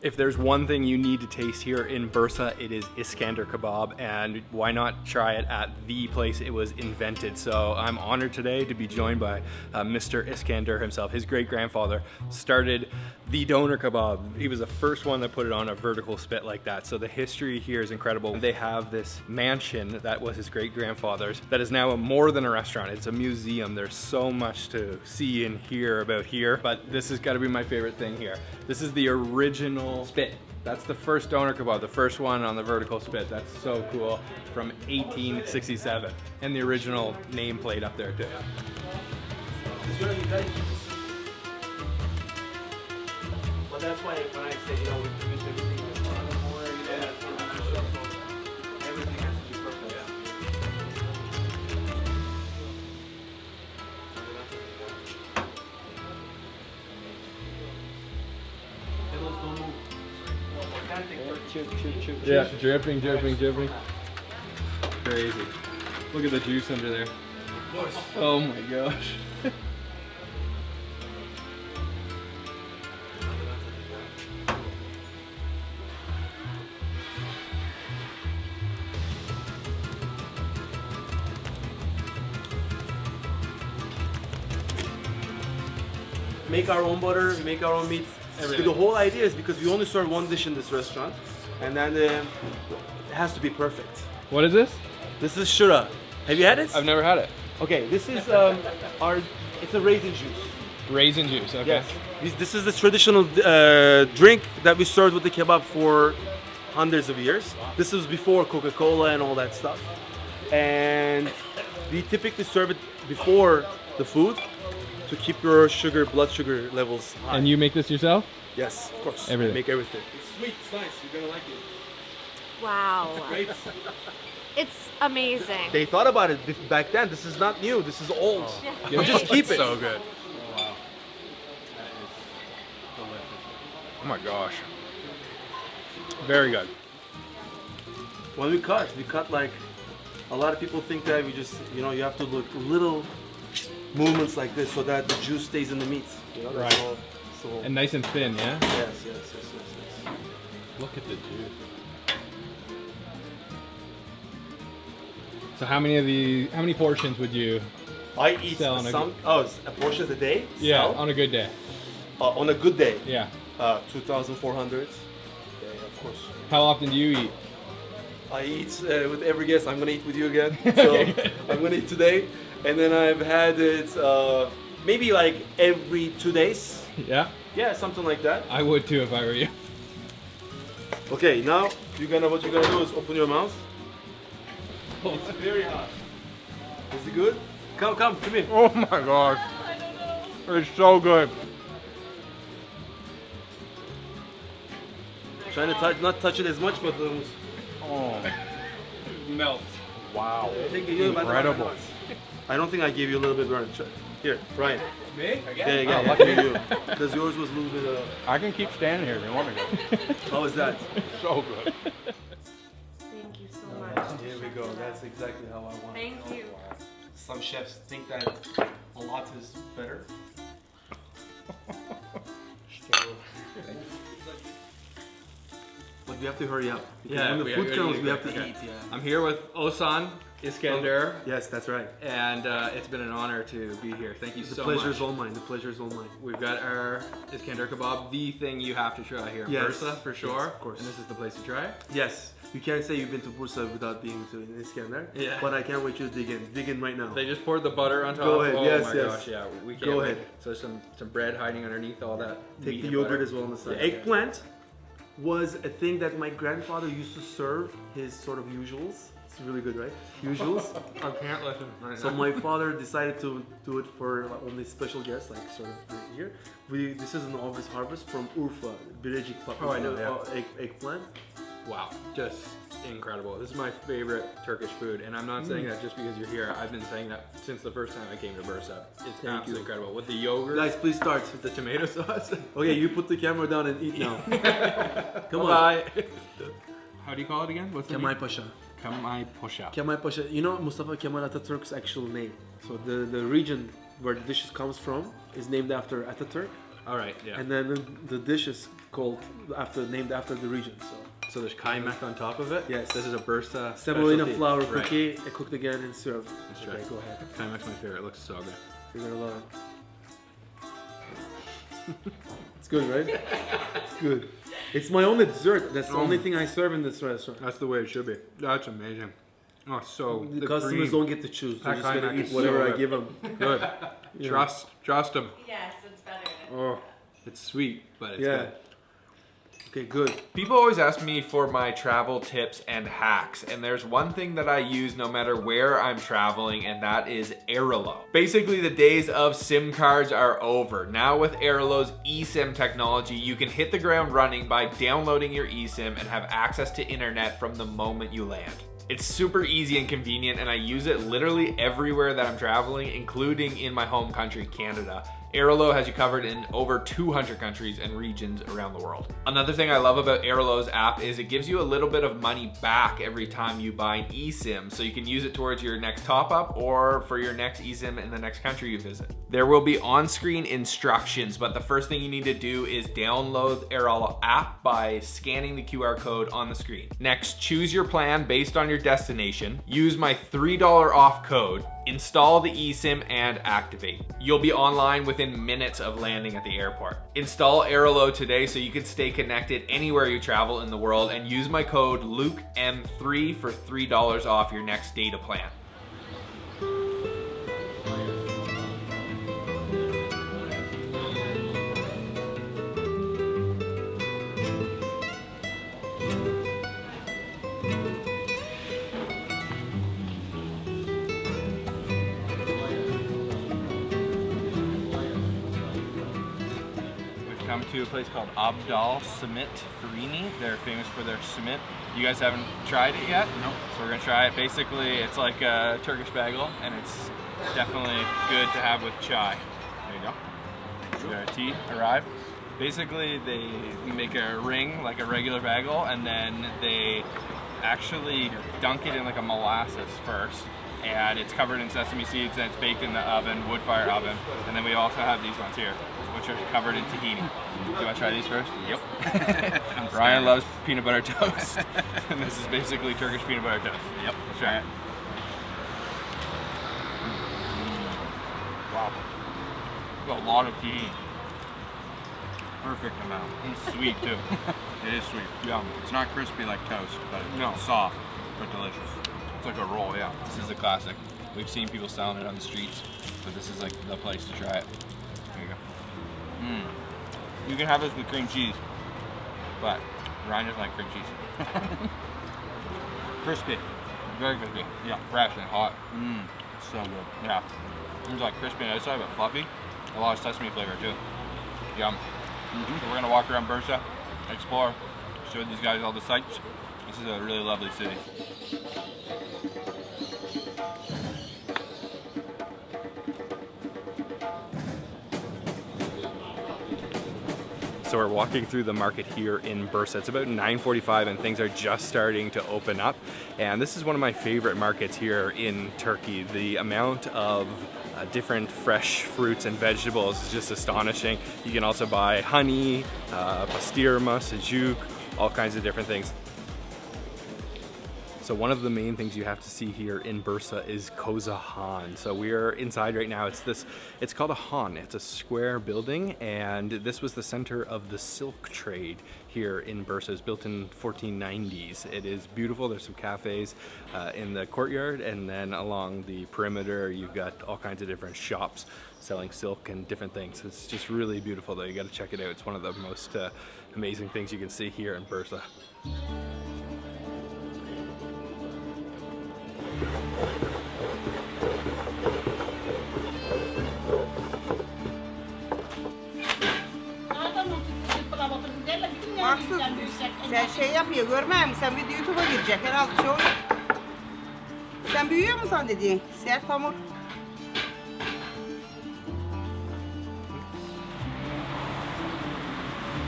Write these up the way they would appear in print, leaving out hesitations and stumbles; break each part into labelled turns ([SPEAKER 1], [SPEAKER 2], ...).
[SPEAKER 1] If there's one thing you need to taste here in Bursa, it is İSKENDER Kebab, and why not try it at the place it was invented. So I'm honored today to be joined by Mr. İSKENDER himself. His great-grandfather started the doner kebab. He was the first one that put it on a vertical spit like that. So the history here is incredible. They have this mansion that was his great-grandfather's that is now more than a restaurant. It's a museum. There's so much to see and hear about here, but this has got to be my favorite thing here. This is the original spit. That's the first doner kebab, the first one on the vertical spit. That's so cool, from 1867. And the original nameplate up there too.
[SPEAKER 2] Well, that's why when I say, you know, we produce everything in the morning, everything has to be perfect.
[SPEAKER 1] Yeah, dripping, dripping, dripping. Crazy. Look at the juice under there. Oh my gosh.
[SPEAKER 2] Make our own butter, make our own meat. The whole idea is because we only serve one dish in this restaurant, and then it has to be perfect.
[SPEAKER 1] What is this?
[SPEAKER 2] This is shura. Have you had it?
[SPEAKER 1] I've never had it.
[SPEAKER 2] Okay, this is it's a raisin juice.
[SPEAKER 1] Raisin juice, okay.
[SPEAKER 2] Yes. This is the traditional drink that we served with the kebab for hundreds of years. This was before Coca-Cola and all that stuff. And we typically serve it before the food to keep your blood sugar levels high.
[SPEAKER 1] And you make this yourself?
[SPEAKER 2] Yes, of course.
[SPEAKER 1] Everything.
[SPEAKER 2] I make everything. It's sweet, it's nice, you're gonna like it.
[SPEAKER 3] Wow.
[SPEAKER 2] Great.
[SPEAKER 3] It's amazing.
[SPEAKER 2] They thought about it back then. This is not new, this is old.
[SPEAKER 3] Yeah.
[SPEAKER 2] You just keep it.
[SPEAKER 1] So good. Wow. Oh my gosh. Very good.
[SPEAKER 2] When we cut like, a lot of people think that we just, you know, you have to look little movements like this so that the juice stays in the meat. You know, that's
[SPEAKER 1] Right.
[SPEAKER 2] all, so.
[SPEAKER 1] And nice and thin, yeah?
[SPEAKER 2] Yes.
[SPEAKER 1] Look at the juice. So how many portions would you
[SPEAKER 2] I eat
[SPEAKER 1] sell on
[SPEAKER 2] a portion a day? Sell?
[SPEAKER 1] on a good day?
[SPEAKER 2] On a good day.
[SPEAKER 1] Yeah.
[SPEAKER 2] 2,400. Yeah, of course.
[SPEAKER 1] How often do you eat?
[SPEAKER 2] I eat with every guest. I'm gonna eat with you again. So I'm gonna eat today, and then I've had it maybe like every 2 days.
[SPEAKER 1] Yeah?
[SPEAKER 2] Yeah, something like that.
[SPEAKER 1] I would too if I were you.
[SPEAKER 2] Okay, now what you're gonna do is open your mouth. It's very hot. Is it good? Come here.
[SPEAKER 1] Oh my gosh. It's so good.
[SPEAKER 2] Trying to not touch it as much, but
[SPEAKER 1] Oh. Melt. Wow.
[SPEAKER 2] incredible. I don't think I gave you a little bit burn. Here, Brian.
[SPEAKER 1] Me?
[SPEAKER 2] Yeah,
[SPEAKER 1] Oh,
[SPEAKER 2] lucky you. Because yours was a little bit.
[SPEAKER 1] I can keep standing here if you want me to.
[SPEAKER 2] How was that?
[SPEAKER 1] So good.
[SPEAKER 3] Thank you so much.
[SPEAKER 2] Here we go. That's exactly how I want it.
[SPEAKER 3] Thank you.
[SPEAKER 2] Some chefs think that a lot is better. But we have to hurry up. Because
[SPEAKER 1] Yeah,
[SPEAKER 2] when the
[SPEAKER 1] we
[SPEAKER 2] food
[SPEAKER 1] gotta
[SPEAKER 2] comes,
[SPEAKER 1] eat,
[SPEAKER 2] we have to
[SPEAKER 1] okay.
[SPEAKER 2] eat. Yeah.
[SPEAKER 1] I'm here with Osan İSKENDER,
[SPEAKER 2] Yes, that's right.
[SPEAKER 1] and it's been an honor to be here. Thank you
[SPEAKER 2] The
[SPEAKER 1] so
[SPEAKER 2] pleasure
[SPEAKER 1] much.
[SPEAKER 2] is all mine. The pleasure is all mine.
[SPEAKER 1] We've got our İSKENDER Kebab, the thing you have to try here.
[SPEAKER 2] Yes.
[SPEAKER 1] Bursa, for sure.
[SPEAKER 2] Yes, of course.
[SPEAKER 1] And this is the place to try it.
[SPEAKER 2] Yes, you can't say you've been to Bursa without being to İSKENDER.
[SPEAKER 1] Yeah.
[SPEAKER 2] But I can't wait you to dig in. Dig in right now.
[SPEAKER 1] They just poured the butter on top.
[SPEAKER 2] Go ahead,
[SPEAKER 1] Oh
[SPEAKER 2] yes,
[SPEAKER 1] my
[SPEAKER 2] yes.
[SPEAKER 1] gosh, yeah. We can't
[SPEAKER 2] Go
[SPEAKER 1] wait.
[SPEAKER 2] ahead.
[SPEAKER 1] So some bread hiding underneath all that.
[SPEAKER 2] Take
[SPEAKER 1] meat
[SPEAKER 2] the
[SPEAKER 1] and
[SPEAKER 2] yogurt
[SPEAKER 1] butter.
[SPEAKER 2] as well on the side.
[SPEAKER 1] Yeah.
[SPEAKER 2] Eggplant was a thing that my grandfather used to serve his sort of usuals. It's really good, right? Usuals.
[SPEAKER 1] I can't listen right
[SPEAKER 2] So
[SPEAKER 1] now.
[SPEAKER 2] my father decided to do it for only special guests, like sort of here. This is an obvious harvest from Urfa, Birecik.
[SPEAKER 1] Oh, I know, yeah.
[SPEAKER 2] Eggplant.
[SPEAKER 1] Wow, just incredible. This is my favorite Turkish food, and I'm not saying that just because you're here. I've been saying that since the first time I came to Bursa. It's absolutely incredible. With the yogurt,
[SPEAKER 2] Guys, please start.
[SPEAKER 1] the tomato sauce.
[SPEAKER 2] Okay, you put the camera down and eat now. Come on.
[SPEAKER 1] Bye. How do you call it again? What's the
[SPEAKER 2] Kemal
[SPEAKER 1] name?
[SPEAKER 2] Pasha.
[SPEAKER 1] Kemal Pasha.
[SPEAKER 2] Kemal Pasha. You know Mustafa Kemal Atatürk's actual name. So the region where the dish comes from is named after Atatürk.
[SPEAKER 1] All right, yeah.
[SPEAKER 2] And then the dish is called named after the region.
[SPEAKER 1] So there's kaymak on top of it?
[SPEAKER 2] Yes.
[SPEAKER 1] This is a Bursa
[SPEAKER 2] semolina
[SPEAKER 1] specialty.
[SPEAKER 2] flour
[SPEAKER 1] Right.
[SPEAKER 2] cookie, cooked again and served.
[SPEAKER 1] Let's try.
[SPEAKER 2] Okay, go ahead.
[SPEAKER 1] Kaymak's my favorite. It looks so good.
[SPEAKER 2] You're gonna love it. It's good, right? It's good. It's my only dessert. That's the only thing I serve in this restaurant.
[SPEAKER 1] That's the way it should be. That's amazing. Oh, so
[SPEAKER 2] The customers don't get to choose. They're
[SPEAKER 1] That
[SPEAKER 2] just gonna
[SPEAKER 1] kaymak
[SPEAKER 2] eat
[SPEAKER 1] is
[SPEAKER 2] whatever
[SPEAKER 1] so
[SPEAKER 2] I
[SPEAKER 1] good.
[SPEAKER 2] give them.
[SPEAKER 1] good.
[SPEAKER 2] Yeah.
[SPEAKER 1] Trust them.
[SPEAKER 3] Yes, it's better.
[SPEAKER 1] Oh, it's sweet, but it's
[SPEAKER 2] Yeah.
[SPEAKER 1] good.
[SPEAKER 2] Okay, good.
[SPEAKER 4] People always ask me for my travel tips and hacks, and there's one thing that I use no matter where I'm traveling, and that is Airalo. Basically, the days of SIM cards are over. Now with Airalo's eSIM technology, you can hit the ground running by downloading your eSIM and have access to internet from the moment you land. It's super easy and convenient, and I use it literally everywhere that I'm traveling, including in my home country, Canada. Airalo has you covered in over 200 countries and regions around the world. Another thing I love about Airalo's app is it gives you a little bit of money back every time you buy an eSIM, so you can use it towards your next top up or for your next eSIM in the next country you visit. There will be on-screen instructions, but the first thing you need to do is download Airalo app by scanning the QR code on the screen. Next, choose your plan based on your destination. Use my $3 off code. Install the eSIM and activate. You'll be online within minutes of landing at the airport. Install Airalo today so you can stay connected anywhere you travel in the world, and use my code LukeM3 for $3 off your next data plan.
[SPEAKER 1] Come to a place called Abdal Simit Farini. They're famous for their simit. You guys haven't tried it yet? No. So we're gonna try it. Basically, it's like a Turkish bagel, and it's definitely good to have with chai. There you go. We got our tea arrived. Basically, they make a ring like a regular bagel, and then they actually dunk it in like a molasses first. And it's covered in sesame seeds, and it's baked in the oven, wood fire oven. And then we also have these ones here, which are covered in tahini. Do you want to try these first? Yep. Ryan loves peanut butter toast. And this is basically Turkish peanut butter toast. Yep. Let's try it. Wow. Got a lot of tahini.
[SPEAKER 5] Perfect amount.
[SPEAKER 1] It's sweet too.
[SPEAKER 5] It is sweet.
[SPEAKER 1] Yeah.
[SPEAKER 5] It's not crispy like toast, but
[SPEAKER 1] No.
[SPEAKER 5] it's soft, but delicious.
[SPEAKER 1] It's like a roll, yeah. This is a classic. We've seen people selling it on the streets, but this is like the place to try it. There you go. You can have this with cream cheese, but Ryan doesn't like cream cheese. Crispy. Very crispy. Yeah, fresh and hot.
[SPEAKER 5] It's so good.
[SPEAKER 1] Yeah. It's like crispy on the outside, but fluffy. A lot of sesame flavor too. Yum. So we're gonna walk around Bursa, explore, show these guys all the sights. This is a really lovely city. So we're walking through the market here in Bursa. It's about 9:45 and things are just starting to open up. And this is one of my favorite markets here in Turkey. The amount of different fresh fruits and vegetables is just astonishing. You can also buy honey, pastirma, sucuk, all kinds of different things. So one of the main things you have to see here in Bursa is Koza Han. So we are inside right now. It's called a Han. It's a square building, and this was the center of the silk trade here in Bursa. It was built in 1490s. It is beautiful. There's some cafes in the courtyard, and then along the perimeter you've got all kinds of different shops selling silk and different things. It's just really beautiful though. You got to check it out. It's one of the most amazing things you can see here in Bursa.
[SPEAKER 6] Maksud sen şey yapıyor görmüyor musun? Sen bir de YouTube'a girecek herhalde çoğu. Sen büyüyor musun zannediyorsun? Sert hamur.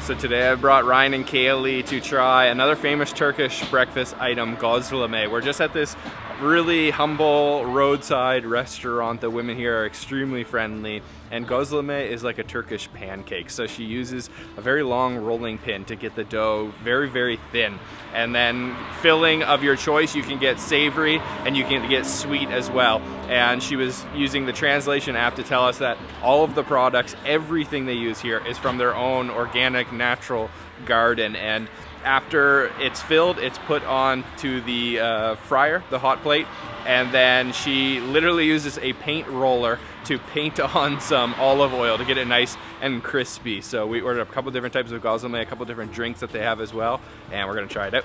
[SPEAKER 1] So today I brought Ryan and Kaylee to try another famous Turkish breakfast item, gözleme. We're just at this really humble roadside restaurant. The women here are extremely friendly, and gözleme is like a Turkish pancake. So she uses a very long rolling pin to get the dough very, very thin. And then filling of your choice, you can get savory and you can get sweet as well. And she was using the translation app to tell us that all of the products, everything they use here is from their own organic, natural garden. And after it's filled, it's put on to the fryer, the hot plate, and then she literally uses a paint roller to paint on some olive oil to get it nice and crispy. So we ordered a couple different types of gözleme, a couple different drinks that they have as well, and we're gonna try it out.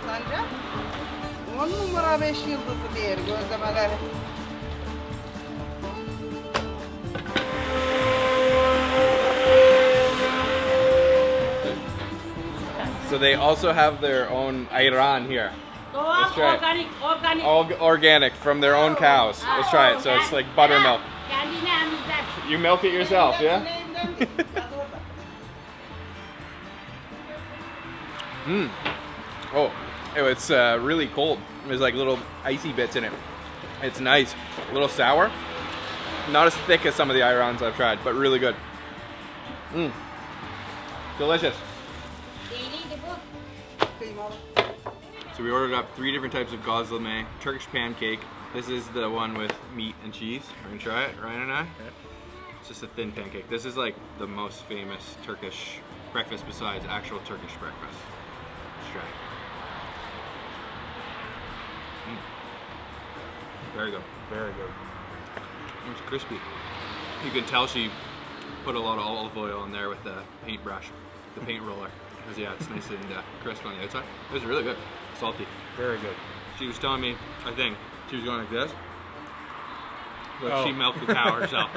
[SPEAKER 6] Sence? 10 numara 5 yıldızı diğer gözlemeleri.
[SPEAKER 1] So they also have their own ayran here. Let's try it. All organic from their own cows. Let's try it. So it's like buttermilk. You milk it yourself, yeah? Oh, it's really cold. There's like little icy bits in it. It's nice. A little sour. Not as thick as some of the ayrans I've tried, but really good. Delicious. So we ordered up 3 different types of gözleme, Turkish pancake. This is the one with meat and cheese. We're gonna try it, Ryan and I. It's just a thin pancake. This is like the most famous Turkish breakfast besides actual Turkish breakfast. Let's try it. Very good, very good. It's crispy. You can tell she put a lot of olive oil in there with the paintbrush, the paint roller. Because yeah, it's nice and crisp on the outside. It was really good. Salty. Very good. She was telling me, I think, she was going like this. But she milked the cow herself.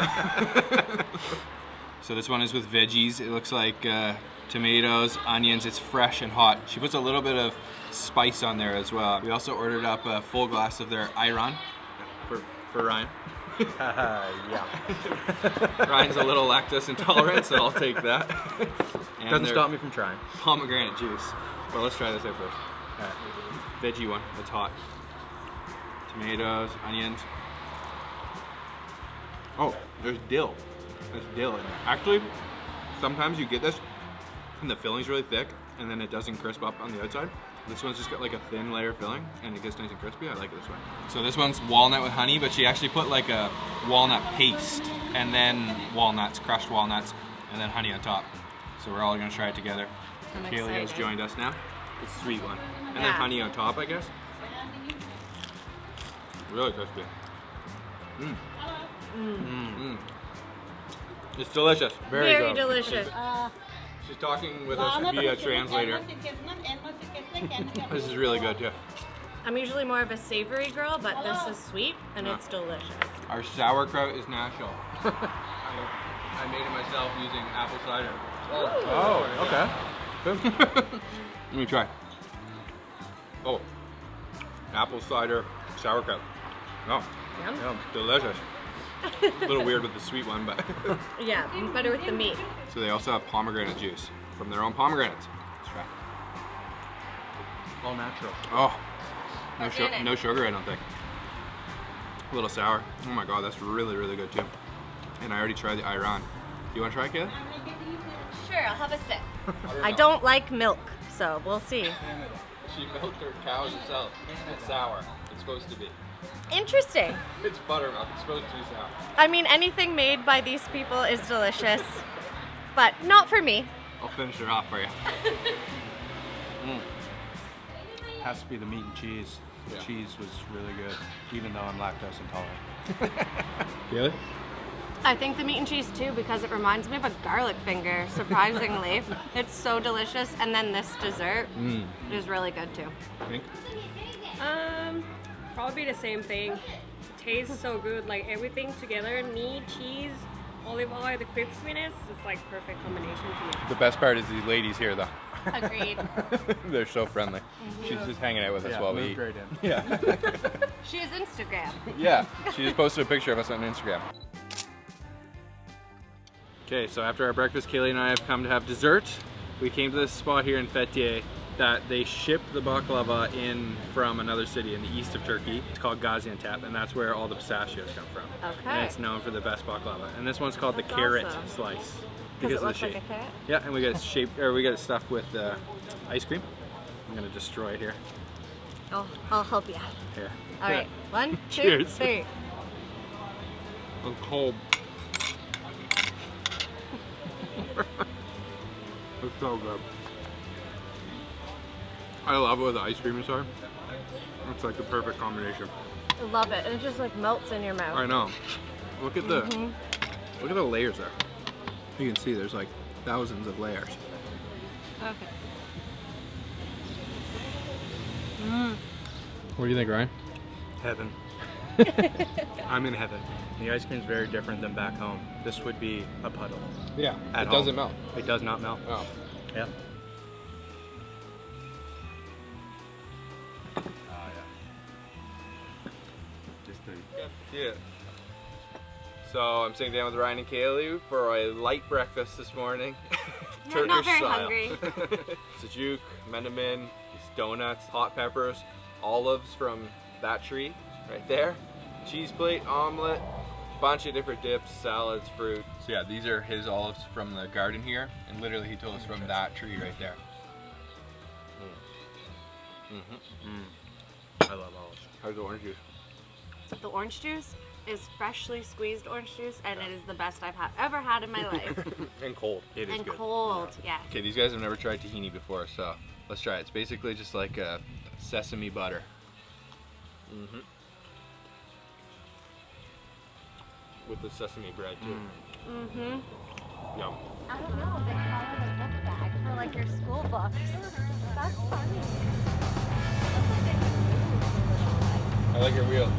[SPEAKER 1] So this one is with veggies. It looks like tomatoes, onions. It's fresh and hot. She puts a little bit of spice on there as well. We also ordered up a full glass of their ayran for Ryan.
[SPEAKER 2] Yeah.
[SPEAKER 1] Ryan's a little lactose intolerant, so I'll take that. And
[SPEAKER 2] Doesn't stop me from trying.
[SPEAKER 1] Pomegranate juice. Well, let's try this out first. Veggie one. It's hot. Tomatoes, onions. Oh, there's dill. There's dill in there. Actually, sometimes you get this and the filling's really thick and then it doesn't crisp up on the outside. This one's just got like a thin layer filling and it gets nice and crispy. I like it this way. So this one's walnut with honey, but she actually put like a walnut paste and then walnuts, crushed walnuts, and then honey on top. So we're all gonna try it together. Kaylee has joined us now. It's a sweet one. And then honey on top, I guess. Really crispy. It's delicious.
[SPEAKER 3] Very delicious.
[SPEAKER 1] She's talking with us via translator. This is really good too.
[SPEAKER 3] I'm usually more of a savory girl, but this is sweet and it's delicious.
[SPEAKER 1] Our sauerkraut is natural. I made it myself using apple cider.
[SPEAKER 2] Oh, okay.
[SPEAKER 1] Let me try. Oh, apple cider sauerkraut. Oh,
[SPEAKER 3] Yum.
[SPEAKER 1] delicious. A little weird with the sweet one, but.
[SPEAKER 3] Yeah, better with the meat.
[SPEAKER 1] So they also have pomegranate juice from their own pomegranates. Let's try.
[SPEAKER 2] All natural.
[SPEAKER 1] Oh, no sugar, I don't think. A little sour. Oh my god, that's really, really good too. And I already tried the ayran. You want to try it, Kayla?
[SPEAKER 3] Sure, I'll have a sip. I don't like milk, so we'll see.
[SPEAKER 1] She milked her cows herself. It's sour. It's supposed to be.
[SPEAKER 3] Interesting.
[SPEAKER 1] It's buttermilk. It's supposed to be sour.
[SPEAKER 3] I mean, anything made by these people is delicious, but not for me.
[SPEAKER 1] I'll finish her off for you.
[SPEAKER 5] Has to be the meat and cheese. The cheese was really good, even though I'm lactose intolerant.
[SPEAKER 1] Kaylee?
[SPEAKER 3] I think the meat and cheese too, because it reminds me of a garlic finger, surprisingly. It's so delicious, and then this dessert is really good too.
[SPEAKER 1] Think?
[SPEAKER 7] Probably the same thing. Tastes so good, like everything together, meat, cheese, olive oil, the crispiness, it's like perfect combination to me.
[SPEAKER 1] The best part is these ladies here, though.
[SPEAKER 3] Agreed.
[SPEAKER 1] They're so friendly. She's just hanging out with us while we eat.
[SPEAKER 5] Right in.
[SPEAKER 1] Yeah.
[SPEAKER 3] She has Instagram.
[SPEAKER 1] Yeah. She just posted a picture of us on Instagram. Okay, so after our breakfast, Kaylee and I have come to have dessert. We came to this spot here in Fethiye that they ship the baklava in from another city in the east of Turkey. It's called Gaziantep, and that's where all the pistachios come from.
[SPEAKER 3] Okay.
[SPEAKER 1] And it's known for the best baklava. And this one's called
[SPEAKER 3] That's
[SPEAKER 1] the carrot
[SPEAKER 3] awesome.
[SPEAKER 1] slice
[SPEAKER 3] Because
[SPEAKER 1] because
[SPEAKER 3] it
[SPEAKER 1] of the
[SPEAKER 3] looks like
[SPEAKER 1] shape.
[SPEAKER 3] a carrot?
[SPEAKER 1] Yeah, and we got it shaped, or we got it stuffed with ice cream. I'm gonna destroy it here.
[SPEAKER 3] I'll help you.
[SPEAKER 1] Here.
[SPEAKER 3] All right, 1, 2,
[SPEAKER 1] Cheers.
[SPEAKER 3] 3.
[SPEAKER 1] I'm cold. It's so good. I love it with the ice cream inside. It's like the perfect combination.
[SPEAKER 3] I love it. And it just like melts in your mouth.
[SPEAKER 1] I know. Look at the look at the layers there. You can see there's like thousands of layers.
[SPEAKER 3] Okay.
[SPEAKER 1] What do you think, Ryan?
[SPEAKER 5] Heaven. I'm in heaven. The ice cream is very different than back home. This would be a puddle.
[SPEAKER 1] Yeah,
[SPEAKER 5] At
[SPEAKER 1] it doesn't
[SPEAKER 5] home.
[SPEAKER 1] melt.
[SPEAKER 5] It does not melt.
[SPEAKER 1] Oh.
[SPEAKER 5] Yeah.
[SPEAKER 4] Yeah. So I'm sitting down with Ryan and Kaylee for a light breakfast this morning.
[SPEAKER 3] Yeah, I'm not very
[SPEAKER 4] style.
[SPEAKER 3] hungry.
[SPEAKER 4] Sajuk, menemen, these donuts, hot peppers, olives from that tree right there, cheese plate, omelet, bunch of different dips, salads, fruit. So yeah, these are his olives from the garden here, and literally he told us from that tree right there.
[SPEAKER 5] I love olives.
[SPEAKER 4] How's the orange juice?
[SPEAKER 3] The orange juice is freshly squeezed orange juice, and it is the best I've ever had in my life.
[SPEAKER 4] And cold.
[SPEAKER 5] It is
[SPEAKER 3] And
[SPEAKER 5] good.
[SPEAKER 3] cold, yeah.
[SPEAKER 4] Okay, these guys have never tried tahini before, so let's try it. It's basically just like a sesame butter. With the sesame bread too. Yum.
[SPEAKER 3] I don't know, they call it a book bag for like your school books. That's funny.
[SPEAKER 4] I like your wheel.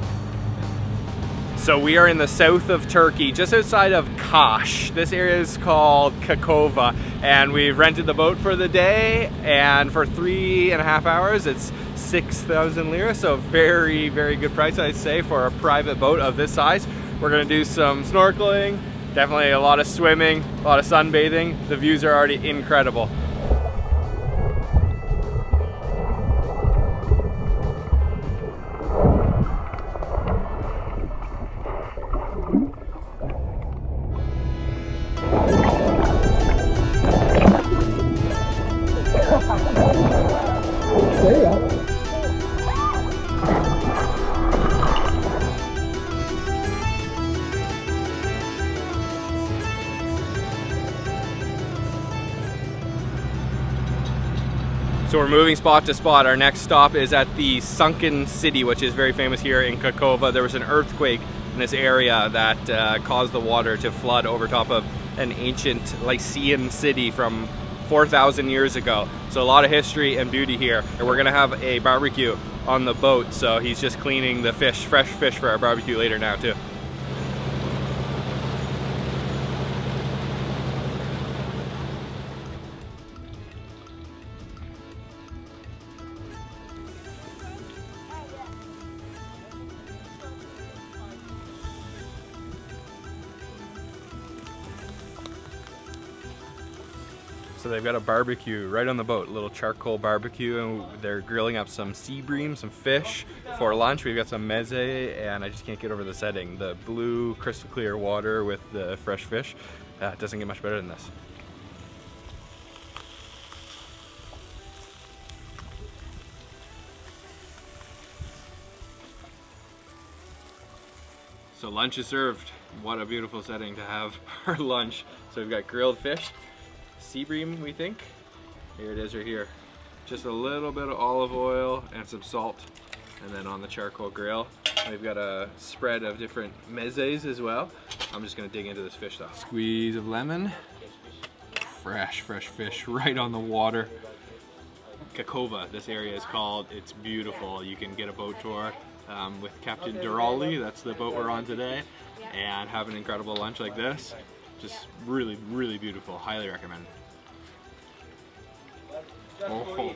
[SPEAKER 1] So we are in the south of Turkey, just outside of Kaş. This area is called Kekova, and we've rented the boat for the day, and for 3.5 hours it's 6,000 lira, so very, very good price, I'd say, for a private boat of this size. We're gonna do some snorkeling, definitely a lot of swimming, a lot of sunbathing. The views are already incredible. So we're moving spot to spot. Our next stop is at the Sunken City, which is very famous here in Kekova. There was an earthquake in this area that caused the water to flood over top of an ancient Lycian city from 4,000 years ago. So a lot of history and beauty here. And we're gonna have a barbecue on the boat. So he's just cleaning the fish, fresh fish for our barbecue later now too. So they've got a barbecue right on the boat, a little charcoal barbecue, and they're grilling up some sea bream, some fish. For lunch, we've got some meze, and I just can't get over the setting. The blue, crystal clear water with the fresh fish. It doesn't get much better than this. So lunch is served. What a beautiful setting to have our lunch. So we've got grilled fish, sea bream, we think. Here it is right here. Just a little bit of olive oil and some salt. And then on the charcoal grill, we've got a spread of different mezes as well. I'm just gonna dig into this fish though. Squeeze of lemon. Fresh fish right on the water. Kekova, this area is called. It's beautiful. You can get a boat tour with Captain Durali, that's the boat we're on today, and have an incredible lunch like this. Just really, really beautiful. Highly recommend. Oh,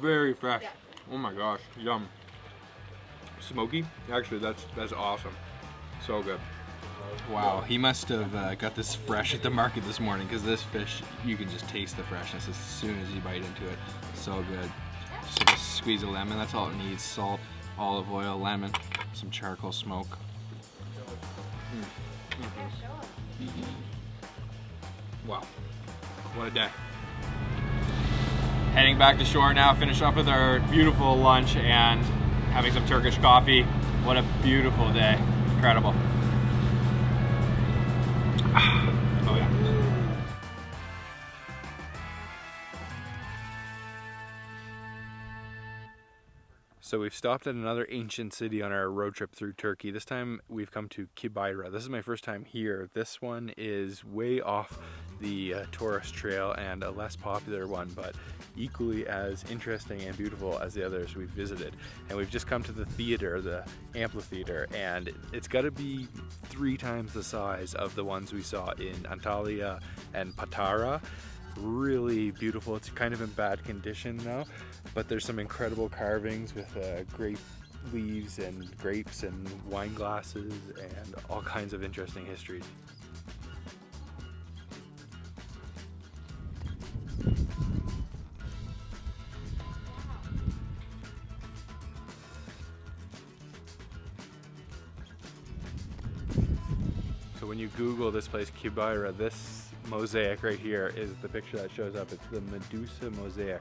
[SPEAKER 1] very fresh. Oh my gosh, yum. Smoky? Actually, that's awesome. So good. Wow, he must have got this fresh at the market this morning because this fish, you can just taste the freshness as soon as you bite into it. So good. Just a squeeze of lemon, that's all it needs. Salt, olive oil, lemon, some charcoal smoke. Wow, what a day. Heading back to shore now, finish off with our beautiful lunch and having some Turkish coffee. What a beautiful day, incredible. Oh yeah. So we've stopped at another ancient city on our road trip through Turkey. This time we've come to Kebab. This is my first time here. This one is way off the tourist trail and a less popular one, but equally as interesting and beautiful as the others we've visited. And we've just come to the theater, the amphitheater, and it's got to be 3 times the size of the ones we saw in Antalya and Patara. Really beautiful. It's kind of in bad condition now, but there's some incredible carvings with grape leaves and grapes and wine glasses and all kinds of interesting histories. So when you Google this place, Kebab, this mosaic right here is the picture that shows up. It's the Medusa mosaic.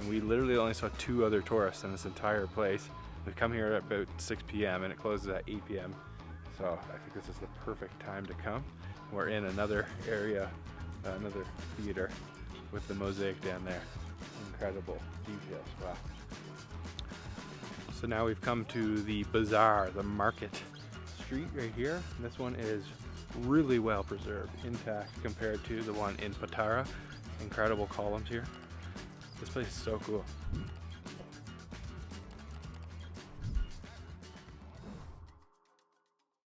[SPEAKER 1] And we literally only saw 2 other tourists in this entire place. We come here at about 6 p.m. and it closes at 8 p.m. So I think this is the perfect time to come. We're in another area, another theater with the mosaic down there. Incredible details, wow. So now we've come to the bazaar, the market street right here. And this one is really well preserved, intact compared to the one in Patara. Incredible columns here. This place is so cool.